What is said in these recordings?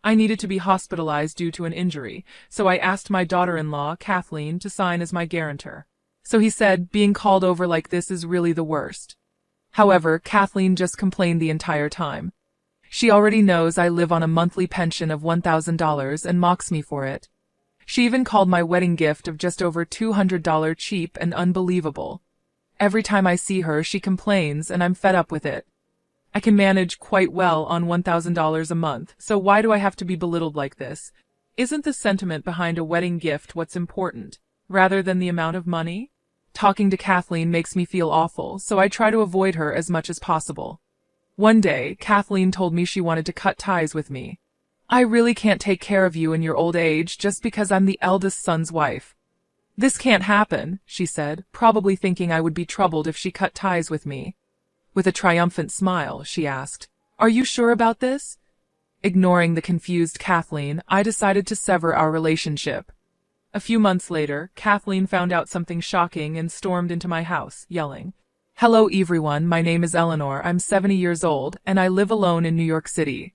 I needed to be hospitalized due to an injury, so I asked my daughter-in-law, Kathleen, to sign as my guarantor. So he said, being called over like this is really the worst. However, Kathleen just complained the entire time. She already knows I live on a monthly pension of $1,000 and mocks me for it. She even called my wedding gift of just over $200 cheap and unbelievable. Every time I see her, she complains, and I'm fed up with it. I can manage quite well on $1,000 a month, so why do I have to be belittled like this? Isn't the sentiment behind a wedding gift what's important, rather than the amount of money? Talking to Kathleen makes me feel awful, so I try to avoid her as much as possible. One day, Kathleen told me she wanted to cut ties with me. I really can't take care of you in your old age just because I'm the eldest son's wife. This can't happen, she said, probably thinking I would be troubled if she cut ties with me. With a triumphant smile, she asked, "Are you sure about this?" Ignoring the confused Kathleen, I decided to sever our relationship. A few months later, Kathleen found out something shocking and stormed into my house, yelling, "Hello everyone, my name is Eleanor, I'm 70 years old, and I live alone in New York City.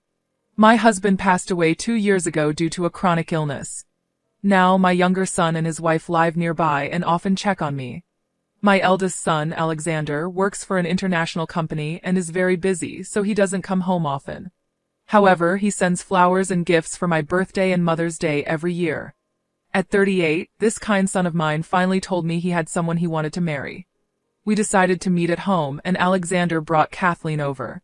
My husband passed away 2 years ago due to a chronic illness. Now my younger son and his wife live nearby and often check on me. My eldest son, Alexander, works for an international company and is very busy, so he doesn't come home often. However, he sends flowers and gifts for my birthday and Mother's Day every year. At 38, this kind son of mine finally told me he had someone he wanted to marry. We decided to meet at home, and Alexander brought Kathleen over.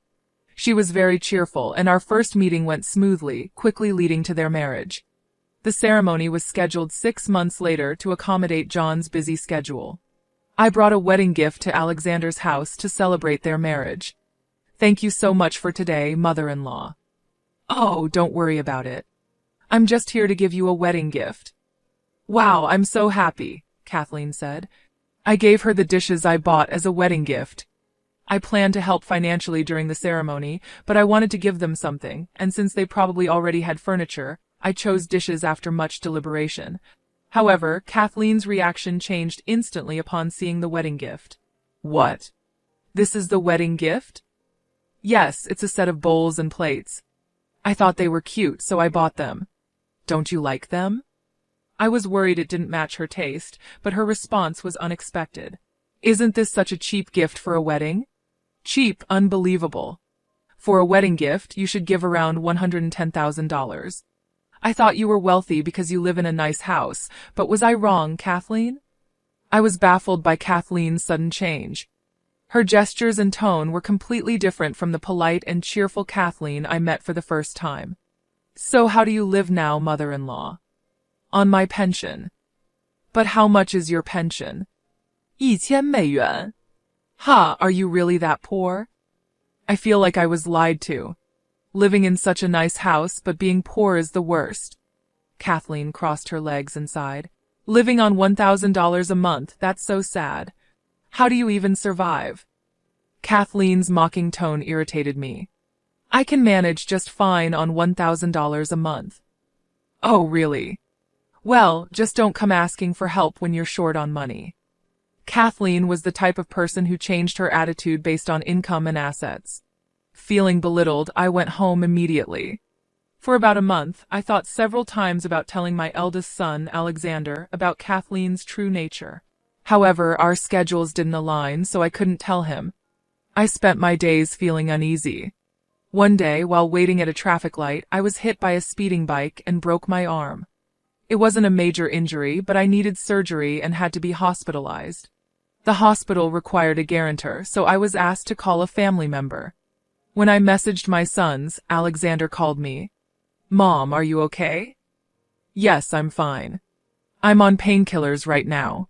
She was very cheerful, and our first meeting went smoothly, quickly leading to their marriage. The ceremony was scheduled 6 months later to accommodate John's busy schedule. I brought a wedding gift to Alexander's house to celebrate their marriage. "Thank you so much for today, mother-in-law." "Oh, don't worry about it. I'm just here to give you a wedding gift." "Wow, I'm so happy," Kathleen said. I gave her the dishes I bought as a wedding gift. I planned to help financially during the ceremony, but I wanted to give them something, and since they probably already had furniture, I chose dishes after much deliberation. However, Kathleen's reaction changed instantly upon seeing the wedding gift. "What? This is the wedding gift?" "Yes, it's a set of bowls and plates. I thought they were cute, so I bought them." "Don't you like them?" I was worried it didn't match her taste, but her response was unexpected. "Isn't this such a cheap gift for a wedding?" "Cheap, unbelievable. For a wedding gift, you should give around $110,000. I thought you were wealthy because you live in a nice house, but was I wrong, Kathleen?" I was baffled by Kathleen's sudden change. Her gestures and tone were completely different from the polite and cheerful Kathleen I met for the first time. "So how do you live now, mother-in-law?" "On my pension." "But how much is your pension?" 1000美元. "Ha, are you really that poor?" I feel like I was lied to. Living in such a nice house, but being poor is the worst. Kathleen crossed her legs and sighed. "Living on $1,000 a month, that's so sad. How do you even survive?" Kathleen's mocking tone irritated me. "I can manage just fine on $1,000 a month." "Oh, really? Well, just don't come asking for help when you're short on money." Kathleen was the type of person who changed her attitude based on income and assets. Feeling belittled, I went home immediately. For about a month, I thought several times about telling my eldest son, Alexander, about Kathleen's true nature. However, our schedules didn't align, so I couldn't tell him. I spent my days feeling uneasy. One day, while waiting at a traffic light, I was hit by a speeding bike and broke my arm. It wasn't a major injury, but I needed surgery and had to be hospitalized. The hospital required a guarantor, so I was asked to call a family member. When I messaged my sons, Alexander called me. "Mom, are you okay?" "Yes, I'm fine. I'm on painkillers right now."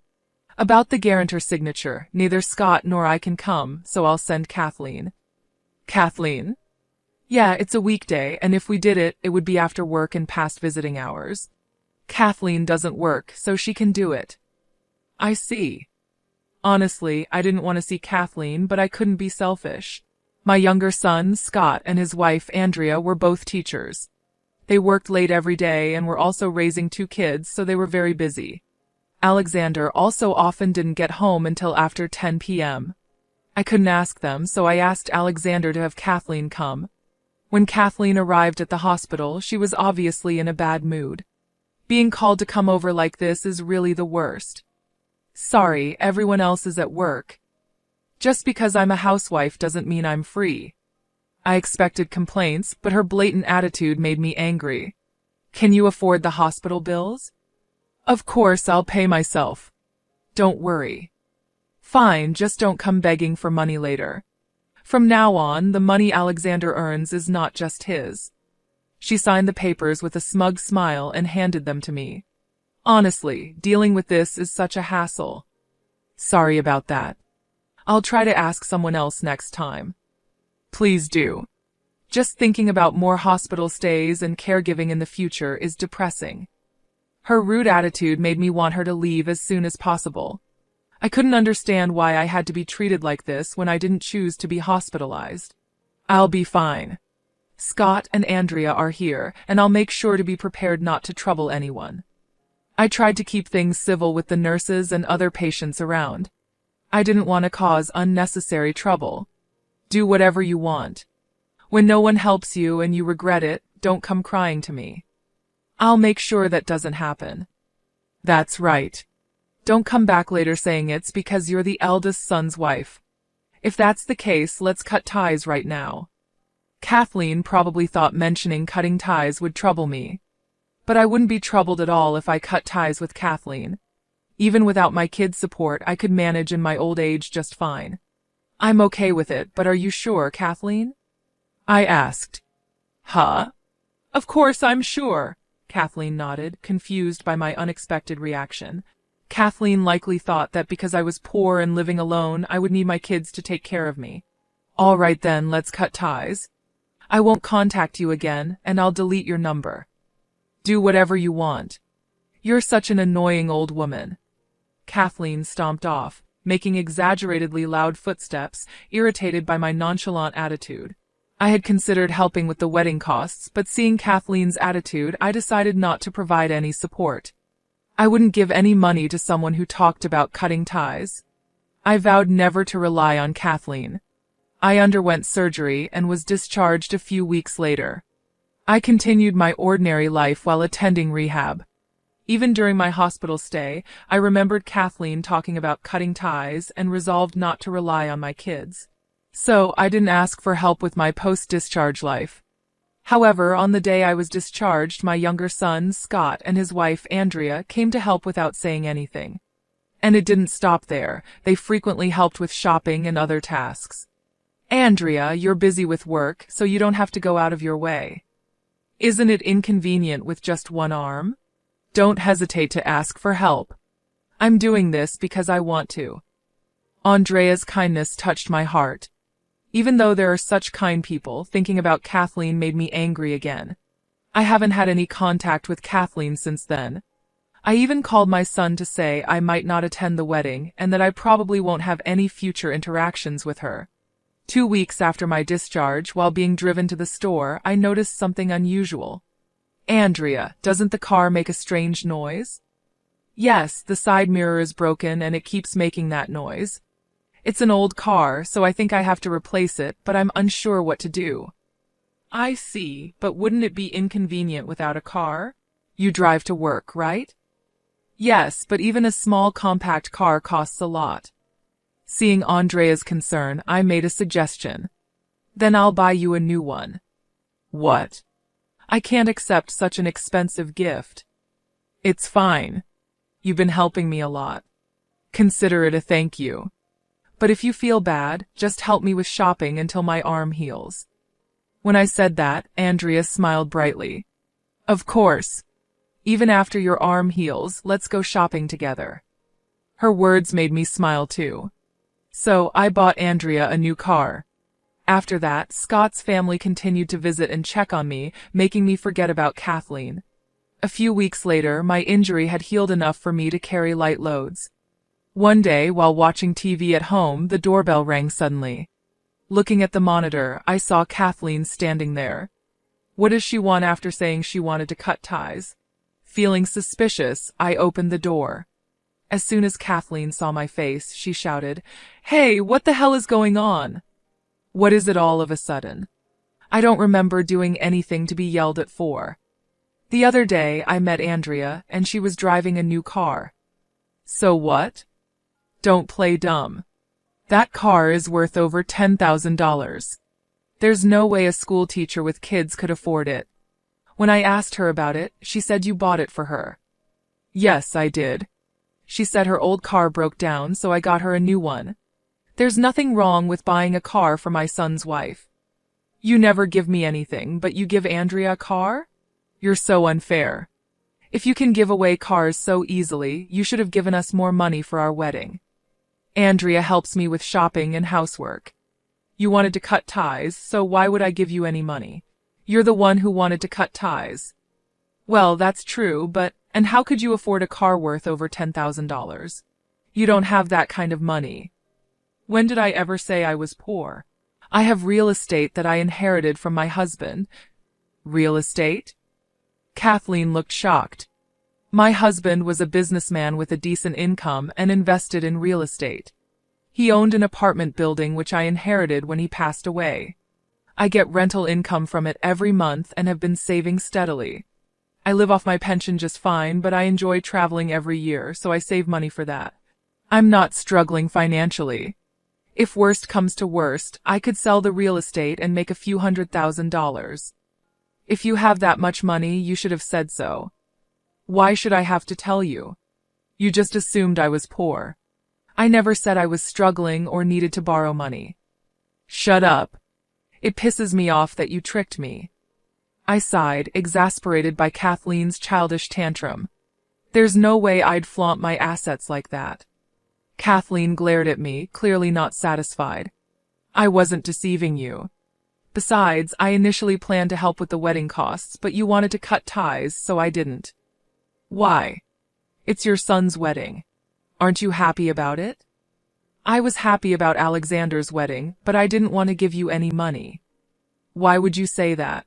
About the guarantor signature, neither Scott nor I can come, so I'll send Kathleen. "Kathleen?" "Yeah, it's a weekday, and if we did it, it would be after work and past visiting hours." "Kathleen doesn't work, so she can do it." "I see." Honestly, I didn't want to see Kathleen, but I couldn't be selfish. My younger son, Scott, and his wife, Andrea, were both teachers. They worked late every day and were also raising 2 kids, so they were very busy. Alexander also often didn't get home until after 10 p.m. I couldn't ask them, so I asked Alexander to have Kathleen come. When Kathleen arrived at the hospital, she was obviously in a bad mood. Being called to come over like this is really the worst. Sorry, everyone else is at work. Just because I'm a housewife doesn't mean I'm free. I expected complaints, but her blatant attitude made me angry. Can you afford the hospital bills? Of course, I'll pay myself. Don't worry. Fine, just don't come begging for money later. From now on, the money Alexander earns is not just his. She signed the papers with a smug smile and handed them to me. Honestly, dealing with this is such a hassle. Sorry about that. I'll try to ask someone else next time. Please do. Just thinking about more hospital stays and caregiving in the future is depressing. Her rude attitude made me want her to leave as soon as possible. I couldn't understand why I had to be treated like this when I didn't choose to be hospitalized. I'll be fine. Scott and Andrea are here, and I'll make sure to be prepared not to trouble anyone. I tried to keep things civil with the nurses and other patients around. I didn't want to cause unnecessary trouble. Do whatever you want. When no one helps you and you regret it, don't come crying to me. I'll make sure that doesn't happen. That's right. Don't come back later saying it's because you're the eldest son's wife. If that's the case, let's cut ties right now. Kathleen probably thought mentioning cutting ties would trouble me. But I wouldn't be troubled at all if I cut ties with Kathleen. Even without my kids' support, I could manage in my old age just fine. I'm okay with it, but are you sure, Kathleen? I asked. Huh? Of course I'm sure, Kathleen nodded, confused by my unexpected reaction. Kathleen likely thought that because I was poor and living alone, I would need my kids to take care of me. All right then, let's cut ties. I won't contact you again, and I'll delete your number. Do whatever you want. You're such an annoying old woman. Kathleen stomped off, making exaggeratedly loud footsteps, irritated by my nonchalant attitude. I had considered helping with the wedding costs, but seeing Kathleen's attitude, I decided not to provide any support. I wouldn't give any money to someone who talked about cutting ties. I vowed never to rely on Kathleen. I underwent surgery and was discharged a few weeks later. I continued my ordinary life while attending rehab. Even during my hospital stay, I remembered Kathleen talking about cutting ties and resolved not to rely on my kids. So, I didn't ask for help with my post-discharge life. However, on the day I was discharged, my younger son, Scott, and his wife, Andrea, came to help without saying anything. And it didn't stop there. They frequently helped with shopping and other tasks. Andrea, you're busy with work, so you don't have to go out of your way. Isn't it inconvenient with just one arm? Don't hesitate to ask for help. I'm doing this because I want to. Andrea's kindness touched my heart. Even though there are such kind people, thinking about Kathleen made me angry again. I haven't had any contact with Kathleen since then. I even called my son to say I might not attend the wedding and that I probably won't have any future interactions with her. 2 weeks after my discharge, while being driven to the store, I noticed something unusual. Andrea, doesn't the car make a strange noise? Yes, the side mirror is broken and it keeps making that noise. It's an old car, so I think I have to replace it, but I'm unsure what to do. I see, but wouldn't it be inconvenient without a car? You drive to work, right? Yes, but even a small compact car costs a lot. Seeing Andrea's concern, I made a suggestion. Then I'll buy you a new one. What? I can't accept such an expensive gift. It's fine. You've been helping me a lot. Consider it a thank you. But if you feel bad, just help me with shopping until my arm heals. When I said that, Andrea smiled brightly. Of course. Even after your arm heals, let's go shopping together. Her words made me smile too. So, I bought Andrea a new car. After that, Scott's family continued to visit and check on me, making me forget about Kathleen. A few weeks later, my injury had healed enough for me to carry light loads. One day, while watching TV at home, the doorbell rang suddenly. Looking at the monitor, I saw Kathleen standing there. What does she want after saying she wanted to cut ties? Feeling suspicious, I opened the door. As soon as Kathleen saw my face, she shouted, "Hey, what the hell is going on? What is it all of a sudden?" I don't remember doing anything to be yelled at for. The other day, I met Andrea, and she was driving a new car. So what? Don't play dumb. That car is worth over $10,000. There's no way a school teacher with kids could afford it. When I asked her about it, she said you bought it for her. Yes, I did. She said her old car broke down, so I got her a new one. There's nothing wrong with buying a car for my son's wife. You never give me anything, but you give Andrea a car? You're so unfair. If you can give away cars so easily, you should have given us more money for our wedding. Andrea helps me with shopping and housework. You wanted to cut ties, so why would I give you any money? You're the one who wanted to cut ties. Well, that's true, and how could you afford a car worth over $10,000? You don't have that kind of money. When did I ever say I was poor? I have real estate that I inherited from my husband. Real estate? Kathleen looked shocked. My husband was a businessman with a decent income and invested in real estate. He owned an apartment building which I inherited when he passed away. I get rental income from it every month and have been saving steadily. I live off my pension just fine, but I enjoy traveling every year, so I save money for that. I'm not struggling financially. If worst comes to worst, I could sell the real estate and make a few $100,000. If you have that much money, you should have said so. Why should I have to tell you? You just assumed I was poor. I never said I was struggling or needed to borrow money. Shut up. It pisses me off that you tricked me. I sighed, exasperated by Kathleen's childish tantrum. There's no way I'd flaunt my assets like that. Kathleen glared at me, clearly not satisfied. I wasn't deceiving you. Besides, I initially planned to help with the wedding costs, but you wanted to cut ties, so I didn't. Why? It's your son's wedding. Aren't you happy about it? I was happy about Alexander's wedding, but I didn't want to give you any money. Why would you say that?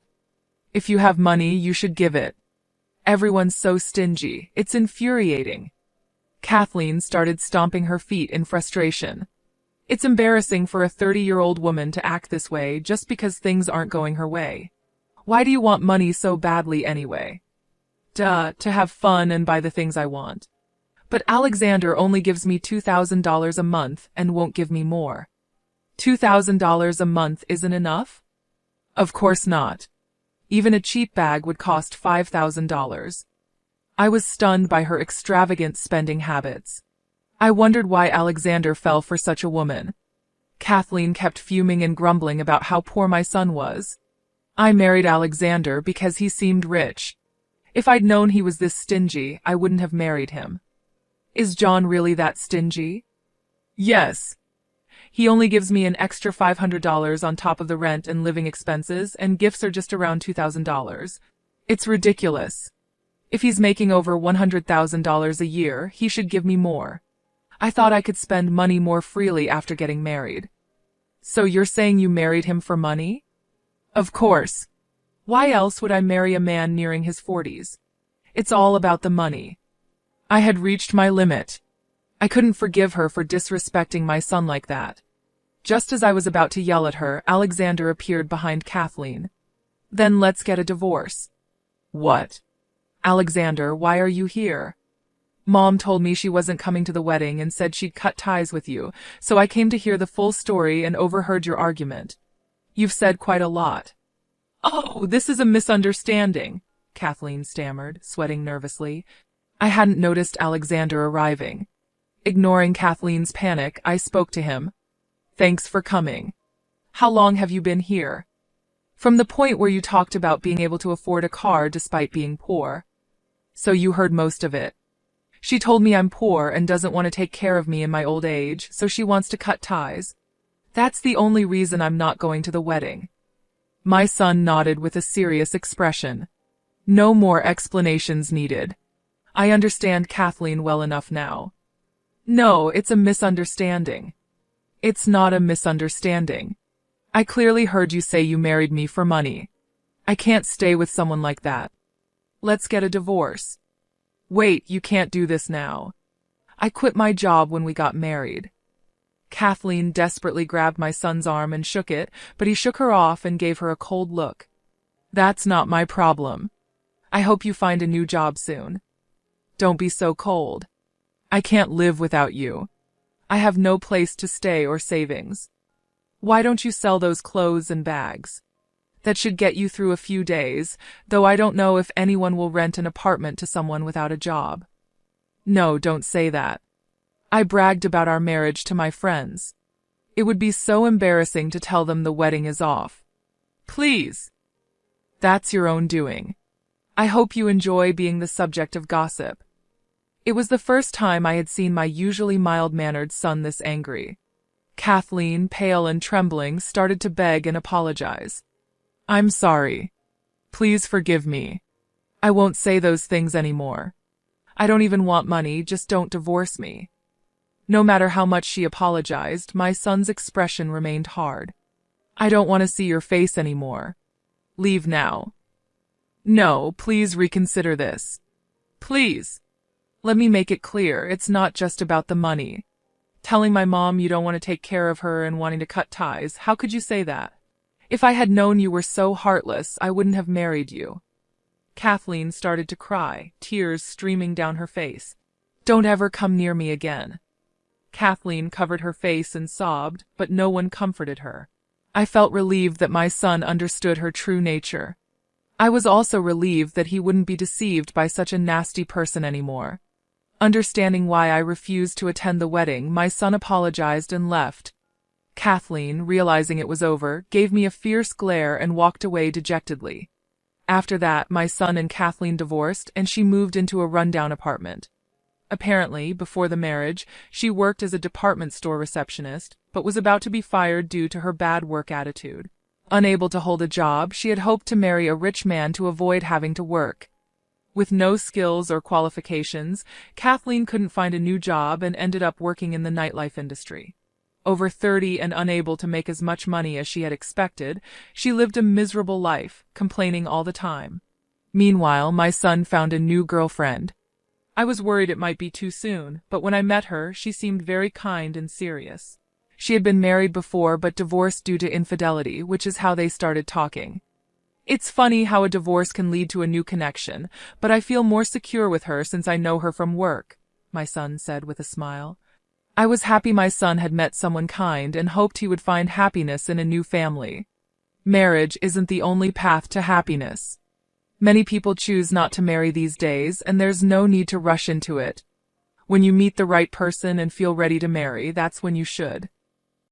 If you have money, you should give it. Everyone's so stingy, it's infuriating. Kathleen started stomping her feet in frustration. It's embarrassing for a 30-year-old woman to act this way just because things aren't going her way. Why do you want money so badly anyway? Duh, to have fun and buy the things I want. But Alexander only gives me $2,000 a month and won't give me more. $2,000 a month isn't enough? Of course not. Even a cheap bag would cost $5,000. I was stunned by her extravagant spending habits. I wondered why Alexander fell for such a woman. Kathleen kept fuming and grumbling about how poor my son was. I married Alexander because he seemed rich. If I'd known he was this stingy, I wouldn't have married him. Is John really that stingy? Yes. He only gives me an extra $500 on top of the rent and living expenses, and gifts are just around $2,000. It's ridiculous. If he's making over $100,000 a year, he should give me more. I thought I could spend money more freely after getting married. So you're saying you married him for money? Of course. Why else would I marry a man nearing his 40s? It's all about the money. I had reached my limit. I couldn't forgive her for disrespecting my son like that. Just as I was about to yell at her, Alexander appeared behind Kathleen. Then let's get a divorce. What? Alexander, why are you here? Mom told me she wasn't coming to the wedding and said she'd cut ties with you, so I came to hear the full story and overheard your argument. You've said quite a lot. Oh, this is a misunderstanding, Kathleen stammered, sweating nervously. I hadn't noticed Alexander arriving. Ignoring Kathleen's panic, I spoke to him. Thanks for coming. How long have you been here? From the point where you talked about being able to afford a car despite being poor. So you heard most of it. She told me I'm poor and doesn't want to take care of me in my old age, so she wants to cut ties. That's the only reason I'm not going to the wedding. My son nodded with a serious expression. No more explanations needed. I understand Kathleen well enough now. No, it's a misunderstanding. It's not a misunderstanding. I clearly heard you say you married me for money. I can't stay with someone like that. Let's get a divorce. Wait, you can't do this now. I quit my job when we got married. Kathleen desperately grabbed my son's arm and shook it, but he shook her off and gave her a cold look. That's not my problem. I hope you find a new job soon. Don't be so cold. I can't live without you. I have no place to stay or savings. Why don't you sell those clothes and bags? That should get you through a few days, though I don't know if anyone will rent an apartment to someone without a job. No, don't say that. I bragged about our marriage to my friends. It would be so embarrassing to tell them the wedding is off. Please. That's your own doing. I hope you enjoy being the subject of gossip. It was the first time I had seen my usually mild-mannered son this angry. Kathleen, pale and trembling, started to beg and apologize. I'm sorry. Please forgive me. I won't say those things anymore. I don't even want money, just don't divorce me. No matter how much she apologized, my son's expression remained hard. I don't want to see your face anymore. Leave now. No, please reconsider this. Please. Let me make it clear, it's not just about the money. Telling my mom you don't want to take care of her and wanting to cut ties, how could you say that? If I had known you were so heartless, I wouldn't have married you. Kathleen started to cry, tears streaming down her face. Don't ever come near me again. Kathleen covered her face and sobbed, but no one comforted her. I felt relieved that my son understood her true nature. I was also relieved that he wouldn't be deceived by such a nasty person anymore. Understanding why I refused to attend the wedding, my son apologized and left. Kathleen, realizing it was over, gave me a fierce glare and walked away dejectedly. After that, my son and Kathleen divorced, and she moved into a rundown apartment. Apparently, before the marriage, she worked as a department store receptionist, but was about to be fired due to her bad work attitude. Unable to hold a job, she had hoped to marry a rich man to avoid having to work. With no skills or qualifications, Kathleen couldn't find a new job and ended up working in the nightlife industry. Over 30 and unable to make as much money as she had expected, she lived a miserable life, complaining all the time. Meanwhile, my son found a new girlfriend. I was worried it might be too soon, but when I met her, she seemed very kind and serious. She had been married before but divorced due to infidelity, which is how they started talking. It's funny how a divorce can lead to a new connection, but I feel more secure with her since I know her from work, my son said with a smile. I was happy my son had met someone kind and hoped he would find happiness in a new family. Marriage isn't the only path to happiness. Many people choose not to marry these days, and there's no need to rush into it. When you meet the right person and feel ready to marry, that's when you should.